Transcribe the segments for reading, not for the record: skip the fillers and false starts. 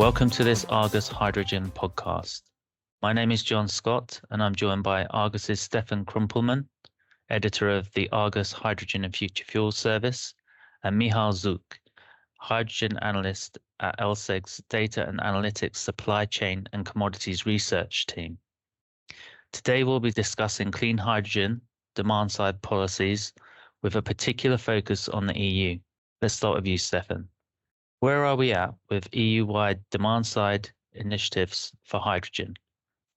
Welcome to this Argus Hydrogen podcast. My name is John Scott, and I'm joined by Argus's Stefan Krümpelmann, editor of the Argus Hydrogen and Future Fuels Service, and Michał Żuk, hydrogen analyst at LSEG's Data and Analytics Supply Chain and Commodities Research team. Today we'll be discussing clean hydrogen demand-side policies with a particular focus on the EU. Let's start with you, Stefan. Where are we at with EU-wide demand-side initiatives for hydrogen?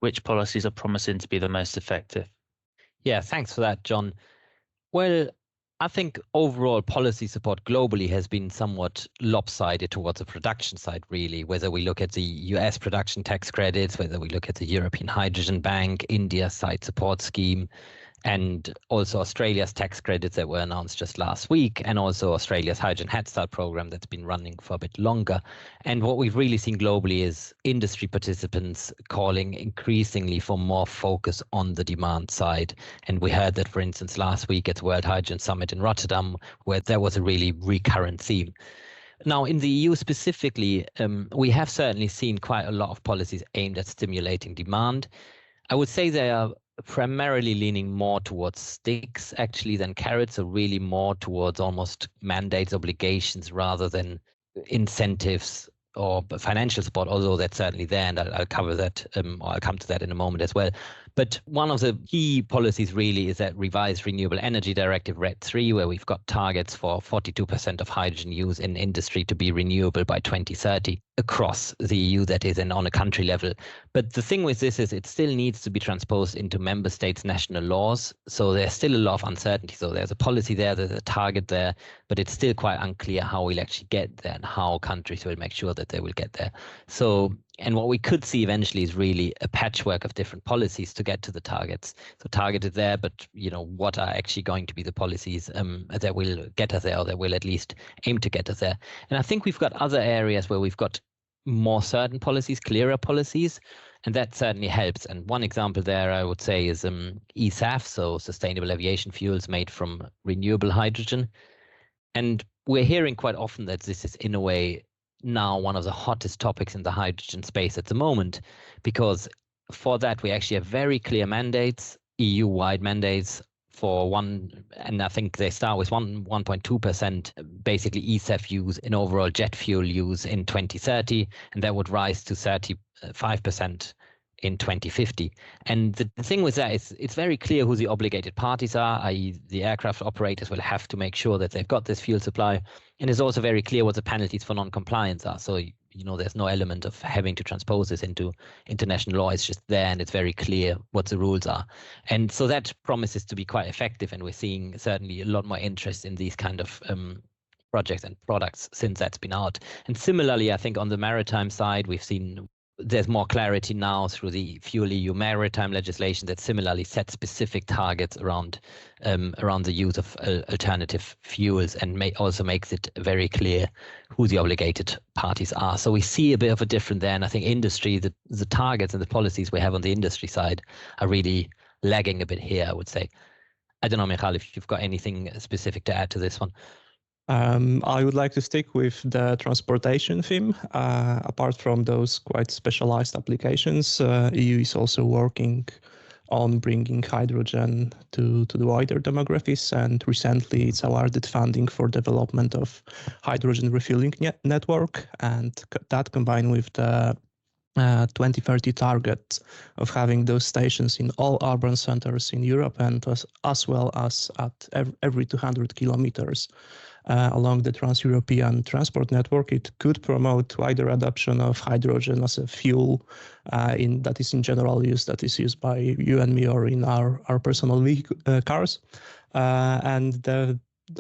Which policies are promising to be the most effective? Yeah, thanks for that, John. Well, I think overall policy support globally has been somewhat lopsided towards the production side, really, whether we look at the US production tax credits, whether we look at the European Hydrogen Bank, India's site support scheme, and also Australia's tax credits that were announced just last week, and also Australia's Hydrogen Head Start program that's been running for a bit longer. And what we've really seen globally is industry participants calling increasingly for more focus on the demand side. And we heard that, for instance, last week at the World Hydrogen Summit in Rotterdam, where there was a really recurrent theme. Now, in the EU specifically, we have certainly seen quite a lot of policies aimed at stimulating demand. I would say they are primarily leaning more towards sticks actually than carrots, so really more towards almost mandates, obligations rather than incentives or financial support, although that's certainly there, and I'll cover that, or I'll come to that in a moment as well. But one of the key policies really is that revised Renewable Energy Directive RED III, where we've got targets for 42% of hydrogen use in industry to be renewable by 2030 across the EU, that is, and on a country level. But the thing with this is it still needs to be transposed into member states' national laws. So there's still a lot of uncertainty. So there's a policy there, there's a target there, but it's still quite unclear how we'll actually get there and how countries will make sure that they will get there. So, and what we could see eventually is really a patchwork of different policies to get to the targets. So targeted there, but what are actually going to be the policies that will get us there, or that will at least aim to get us there. And I think we've got other areas where we've got more certain policies, clearer policies, and that certainly helps. And one example there I would say is eSAF, so sustainable aviation fuels made from renewable hydrogen. And we're hearing quite often that this is in a way now one of the hottest topics in the hydrogen space at the moment, because for that we actually have very clear mandates, EU-wide mandates for and I think they start with 1.2% basically eSAF use in overall jet fuel use in 2030, and that would rise to 35% in 2050. And the thing with that is it's very clear who the obligated parties are, i.e. the aircraft operators will have to make sure that they've got this fuel supply. And it's also very clear what the penalties for non-compliance are. So, there's no element of having to transpose this into international law. It's just there, and it's very clear what the rules are. And so that promises to be quite effective. And we're seeing certainly a lot more interest in these kind of projects and products since that's been out. And similarly, I think on the maritime side, we've seen there's more clarity now through the Fuel EU maritime legislation that similarly sets specific targets around the use of alternative fuels, and also makes it very clear who the obligated parties are. So we see a bit of a difference there, and I think industry, the targets and the policies we have on the industry side are really lagging a bit here, I would say. I don't know, Michał, if you've got anything specific to add to this one. I would like to stick with the transportation theme. Apart from those quite specialized applications, EU is also working on bringing hydrogen to the wider demographics, and recently it's awarded funding for development of hydrogen refueling network, and that combined with the 2030 target of having those stations in all urban centers in Europe, and as well as at every 200 kilometers along the Trans-European transport network. It could promote wider adoption of hydrogen as a fuel that is in general use, that is used by you and me or in our personal cars.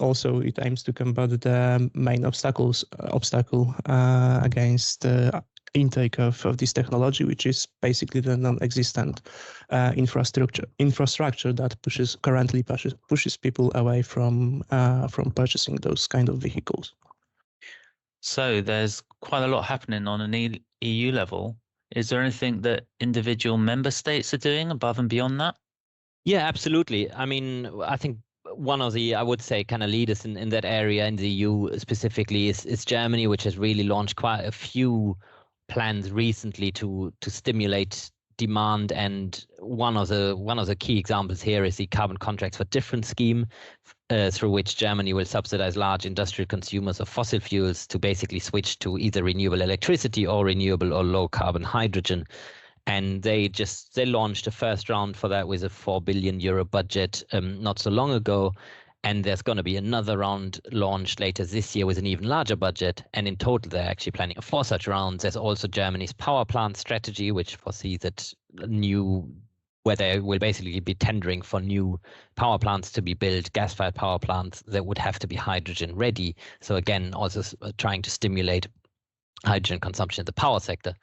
Also it aims to combat the main obstacle against intake of this technology, which is basically the non-existent infrastructure that currently pushes people away from purchasing those kind of vehicles. So there's quite a lot happening on an EU level. Is there anything that individual member states are doing above and beyond that? Yeah, absolutely. I mean, I think one of the, I would say, kind of leaders in that area in the EU specifically is Germany, which has really launched quite a few plans recently to stimulate demand, and one of the key examples here is the carbon contracts for difference scheme, through which Germany will subsidize large industrial consumers of fossil fuels to basically switch to either renewable electricity or renewable or low carbon hydrogen. And they launched a first round for that with a 4 billion euro budget not so long ago. And there's going to be another round launched later this year with an even larger budget. And in total, they're actually planning 4 such rounds. There's also Germany's power plant strategy, which foresees that where they will basically be tendering for new power plants to be built, gas-fired power plants that would have to be hydrogen ready. So again, also trying to stimulate hydrogen consumption in the power sector.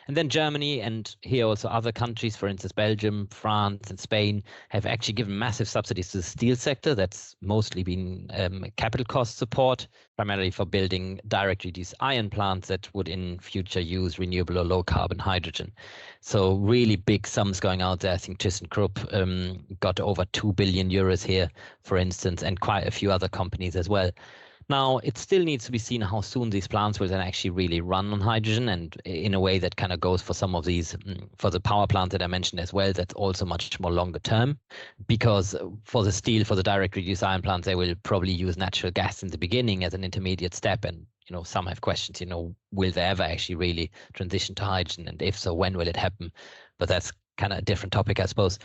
And then Germany, and here also other countries, for instance, Belgium, France, and Spain, have actually given massive subsidies to the steel sector. That's mostly been capital cost support, primarily for building direct reduced iron plants that would in future use renewable or low carbon hydrogen. So really big sums going out there. I think ThyssenKrupp got over 2 billion euros here, for instance, and quite a few other companies as well. Now, it still needs to be seen how soon these plants will then actually really run on hydrogen, and in a way that kind of goes for some of these, for the power plant that I mentioned as well, that's also much more longer term, because for the steel, for the direct reduced iron plants, they will probably use natural gas in the beginning as an intermediate step. And, some have questions, will they ever actually really transition to hydrogen? And if so, when will it happen? But that's kind of a different topic, I suppose.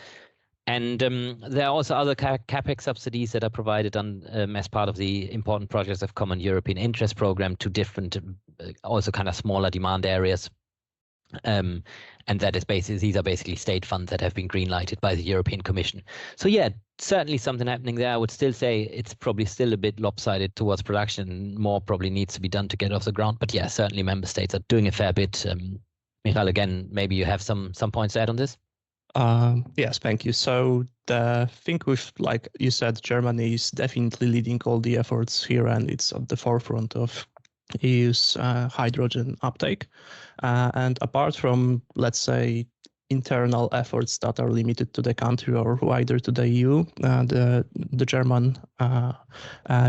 And there are also other capex subsidies that are provided as part of the important projects of Common European Interest Program to different, also kind of smaller demand areas. And that is these are basically state funds that have been green-lighted by the European Commission. So yeah, certainly something happening there. I would still say it's probably still a bit lopsided towards production. More probably needs to be done to get off the ground. But yeah, certainly member states are doing a fair bit. Michał, again, maybe you have some points to add on this? Yes, thank you. So the thing with, like you said, Germany is definitely leading all the efforts here, and it's at the forefront of EU's hydrogen uptake. And apart from, let's say, internal efforts that are limited to the country or wider to the EU,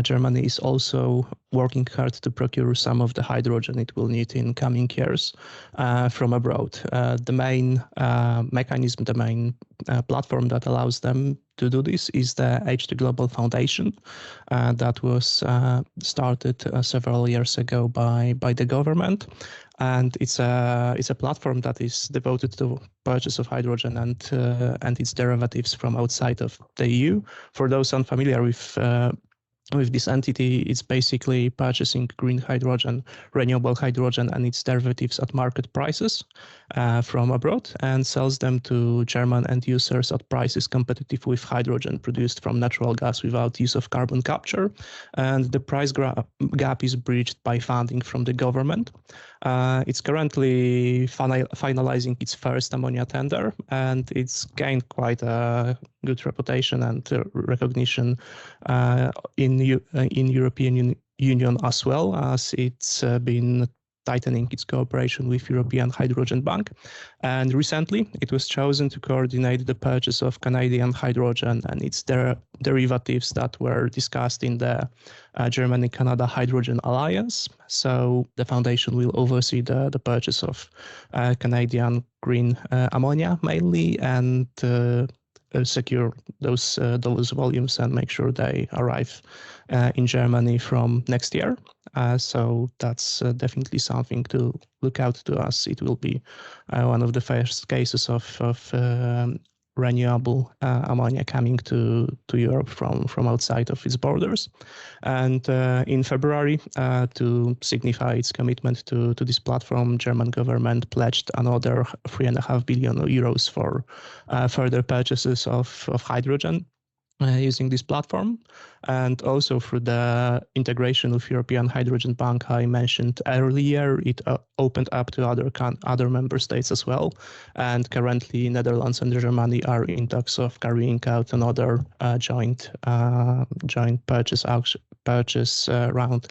Germany is also working hard to procure some of the hydrogen it will need in coming years from abroad. The main mechanism, the main platform that allows them to do this is the H2 Global Foundation that was started several years ago by the government. And it's a platform that is devoted to purchase of hydrogen and its derivatives from outside of the EU. For those unfamiliar with this entity, it's basically purchasing green hydrogen, renewable hydrogen, and its derivatives at market prices from abroad, and sells them to German end users at prices competitive with hydrogen produced from natural gas without use of carbon capture. And the price gap is bridged by funding from the government. It's currently finalizing its first ammonia tender, and it's gained quite a good reputation and recognition in European Union, as well as it's been tightening its cooperation with European Hydrogen Bank. And recently, it was chosen to coordinate the purchase of Canadian hydrogen and its derivatives that were discussed in the Germany-Canada Hydrogen Alliance. So the foundation will oversee the purchase of Canadian green ammonia mainly, and secure those volumes and make sure they arrive in Germany from next year. So that's definitely something to look out to us. It will be one of the first cases of renewable ammonia coming to Europe from outside of its borders. And in February, to signify its commitment to this platform, German government pledged another 3.5 billion euros for further purchases of hydrogen using this platform. And also through the integration with European Hydrogen Bank I mentioned earlier, it opened up to other member states as well. And currently Netherlands and Germany are in talks of carrying out another joint purchase round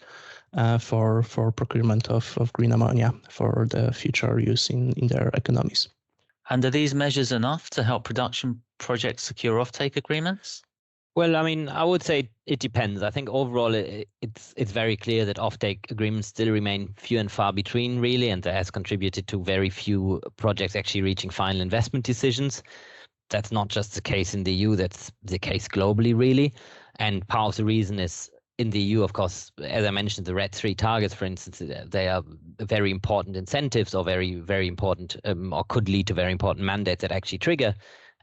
for procurement of green ammonia for the future use in their economies. And are these measures enough to help production projects secure offtake agreements? Well, I mean, I would say it depends. I think overall it's very clear that offtake agreements still remain few and far between, really, and that has contributed to very few projects actually reaching final investment decisions. That's not just the case in the EU, that's the case globally, really. And part of the reason is in the EU, of course, as I mentioned, the RED 3 targets, for instance, they are very important incentives or very, very important or could lead to very important mandates that actually trigger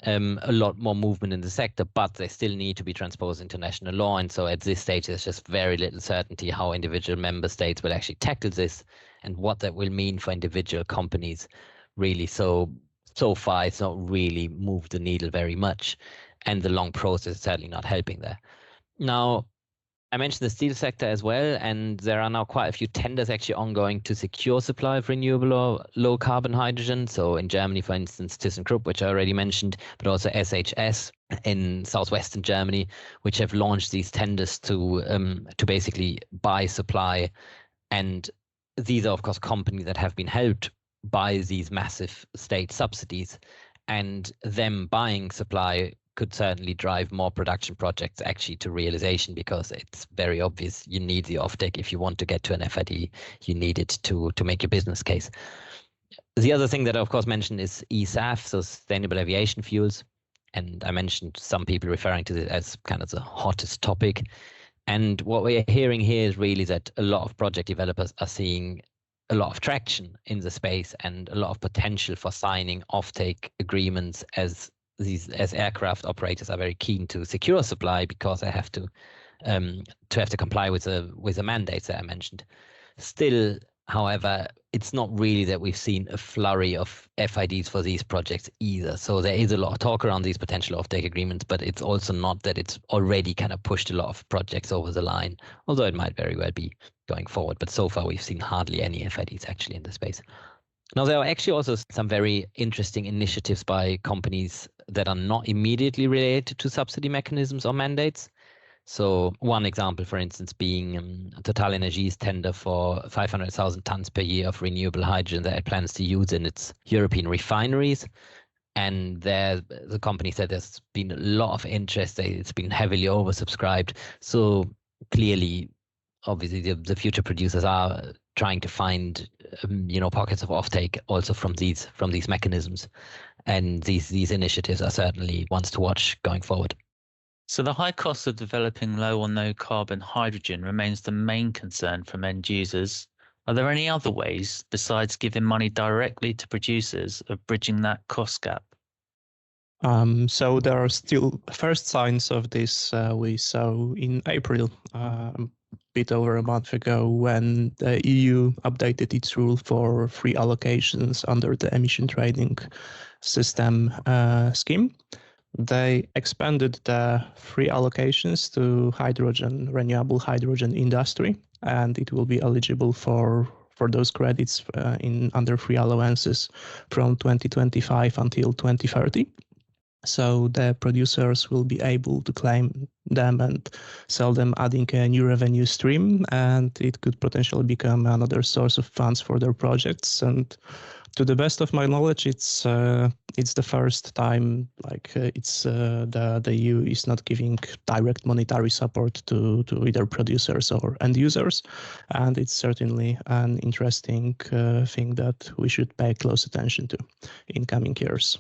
a lot more movement in the sector, but they still need to be transposed into national law. And so at this stage, there's just very little certainty how individual member states will actually tackle this and what that will mean for individual companies, really. So far, it's not really moved the needle very much. And the long process is certainly not helping there. Now, I mentioned the steel sector as well, and there are now quite a few tenders actually ongoing to secure supply of renewable or low carbon hydrogen. So in Germany, for instance, ThyssenKrupp, which I already mentioned, but also SHS in southwestern Germany, which have launched these tenders to basically buy supply. And these are, of course, companies that have been helped by these massive state subsidies, and them buying supply could certainly drive more production projects actually to realization, because it's very obvious you need the offtake if you want to get to an FID. You need it to make your business case. The other thing that I of course mentioned is eSAF, so sustainable aviation fuels, and I mentioned some people referring to it as kind of the hottest topic. And what we're hearing here is really that a lot of project developers are seeing a lot of traction in the space and a lot of potential for signing offtake agreements as aircraft operators are very keen to secure supply because they have to comply with the mandates that I mentioned. Still, however, it's not really that we've seen a flurry of FIDs for these projects either. So there is a lot of talk around these potential offtake agreements, but it's also not that it's already kind of pushed a lot of projects over the line, although it might very well be going forward. But so far, we've seen hardly any FIDs actually in the space. Now, there are actually also some very interesting initiatives by companies that are not immediately related to subsidy mechanisms or mandates. So one example, for instance, being TotalEnergies' tender for 500,000 tons per year of renewable hydrogen that it plans to use in its European refineries. And there, the company said there's been a lot of interest. It's been heavily oversubscribed. So clearly, obviously, the future producers are trying to find, pockets of offtake also from these mechanisms, and these initiatives are certainly ones to watch going forward. So the high cost of developing low or no carbon hydrogen remains the main concern from end users. Are there any other ways besides giving money directly to producers of bridging that cost gap? So there are still first signs of this we saw in April, a bit over a month ago, when the EU updated its rule for free allocations under the emission trading system scheme. They expanded the free allocations to renewable hydrogen industry, and it will be eligible for those credits under free allowances from 2025 until 2030. So the producers will be able to claim them and sell them, adding a new revenue stream, and it could potentially become another source of funds for their projects. And to the best of my knowledge, it's the first time the EU is not giving direct monetary support to either producers or end users, and it's certainly an interesting thing that we should pay close attention to in coming years.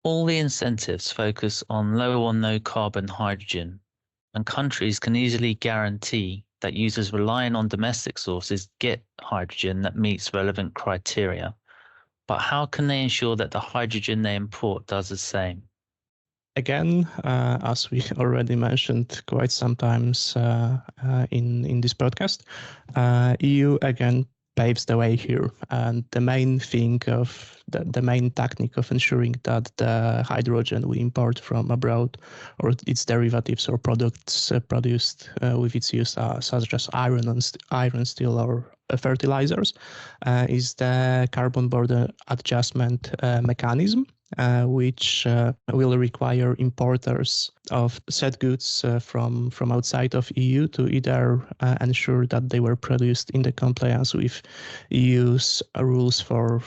All the incentives focus on low or no carbon hydrogen, and countries can easily guarantee that users relying on domestic sources get hydrogen that meets relevant criteria. But how can they ensure that the hydrogen they import does the same? Again, as we already mentioned quite sometimes in this podcast, EU again paves the way here, and the main technique of ensuring that the hydrogen we import from abroad or its derivatives or products produced with its use such as iron, steel, or fertilizers is the carbon border adjustment mechanism, which will require importers of said goods from outside of EU to either ensure that they were produced in the compliance with EU's rules for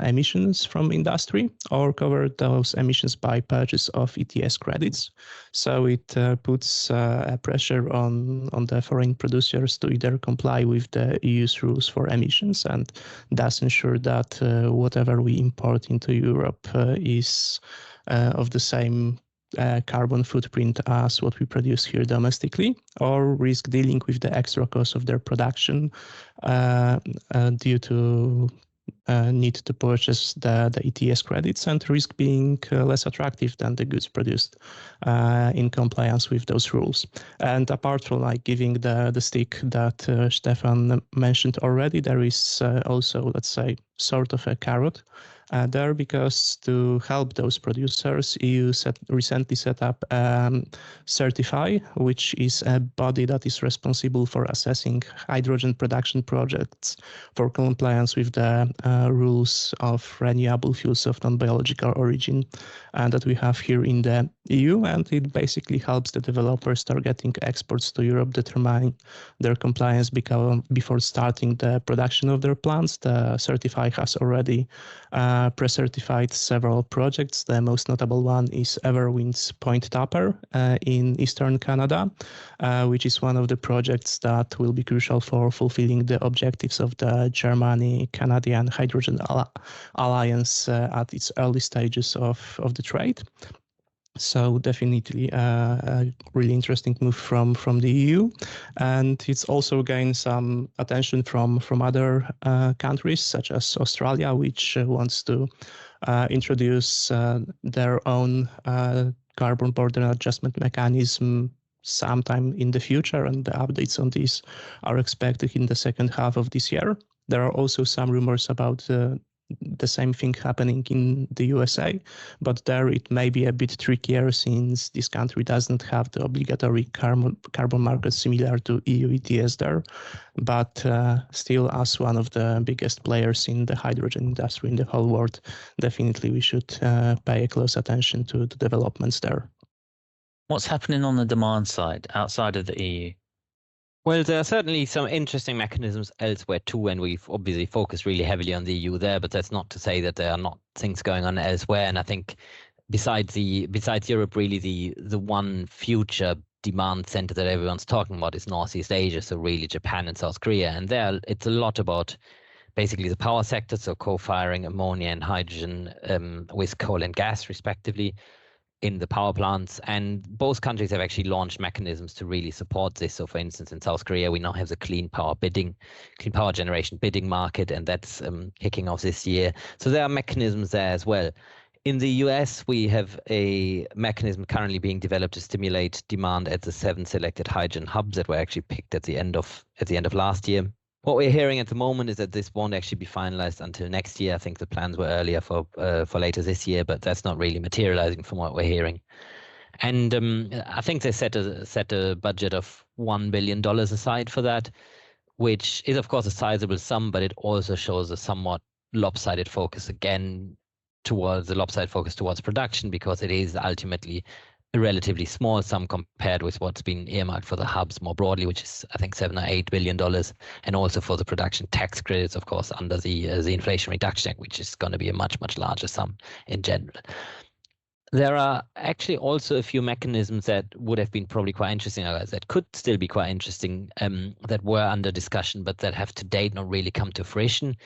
emissions from industry, or cover those emissions by purchase of ETS credits. So it puts a pressure on the foreign producers to either comply with the EU's rules for emissions and thus ensure that whatever we import into Europe is of the same carbon footprint as what we produce here domestically, or risk dealing with the extra cost of their production due to need to purchase the ETS credits and risk being less attractive than the goods produced in compliance with those rules. And apart from like giving the stick that Stefan mentioned already, there is also, let's say, sort of a carrot there, because to help those producers, EU recently set up Certify, which is a body that is responsible for assessing hydrogen production projects for compliance with the rules of renewable fuels of non-biological origin that we have here in the EU. And it basically helps the developers targeting exports to Europe determine their compliance before starting the production of their plants. The Certify has already pre-certified several projects. The most notable one is Everwind's Point Tupper in eastern Canada, which is one of the projects that will be crucial for fulfilling the objectives of the Germany-Canadian Hydrogen Alliance at its early stages of the trade. So definitely a really interesting move from the EU, and it's also gained some attention from other countries such as Australia, which wants to introduce their own carbon border adjustment mechanism sometime in the future, and the updates on this are expected in the second half of this year. There are also some rumors about the same thing happening in the USA, but there it may be a bit trickier since this country doesn't have the obligatory carbon market similar to EU ETS there. But still, as one of the biggest players in the hydrogen industry in the whole world, definitely we should pay a close attention to the developments there. What's happening on the demand side outside of the EU? Well, there are certainly some interesting mechanisms elsewhere too, and we've obviously focused really heavily on the EU there, but that's not to say that there are not things going on elsewhere. And I think besides Europe, really the one future demand center that everyone's talking about is Northeast Asia, so really Japan and South Korea. And there it's a lot about basically the power sector, so co-firing ammonia and hydrogen with coal and gas respectively in the power plants, and both countries have actually launched mechanisms to really support this. So for instance, in South Korea, we now have the clean power generation bidding market, and that's kicking off this year. So there are mechanisms there as well. In the US, we have a mechanism currently being developed to stimulate demand at the 7 selected hydrogen hubs that were actually picked at the end of last year. What we're hearing at the moment is that this won't actually be finalized until next year. I think the plans were earlier for later this year, but that's not really materializing from what we're hearing. And I think they set a budget of $1 billion aside for that, which is of course a sizable sum, but it also shows a somewhat lopsided focus towards production, because it is ultimately a relatively small sum compared with what's been earmarked for the hubs more broadly, which is I think $7 or $8 billion, and also for the production tax credits, of course, under the Inflation Reduction Act, which is going to be a much larger sum in general. There are actually also a few mechanisms that would have been probably quite interesting, that could still be quite interesting, that were under discussion, but that have to date not really come to fruition.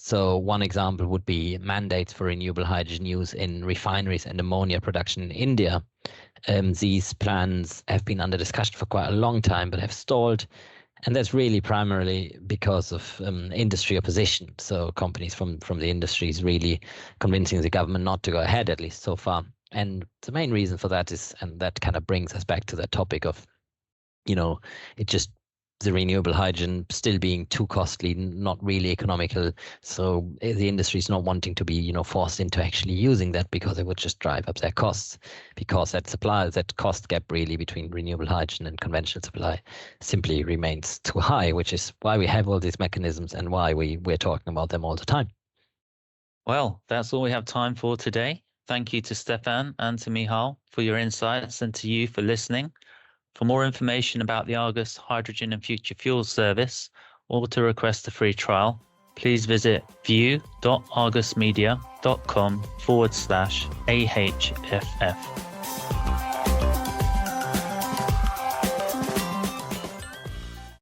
So one example would be mandates for renewable hydrogen use in refineries and ammonia production in India. These plans have been under discussion for quite a long time, but have stalled. And that's really primarily because of industry opposition. So companies from the industries really convincing the government not to go ahead, at least so far. And the main reason for that is, and that kind of brings us back to that topic of, the renewable hydrogen still being too costly, not really economical. So the industry is not wanting to be, forced into actually using that, because it would just drive up their costs, because that cost gap really between renewable hydrogen and conventional supply simply remains too high, which is why we have all these mechanisms and why we're talking about them all the time. Well, that's all we have time for today. Thank you to Stefan and to Michał for your insights, and to you for listening. For more information about the Argus Hydrogen and Future Fuels service, or to request a free trial, please visit view.argusmedia.com/AHFF.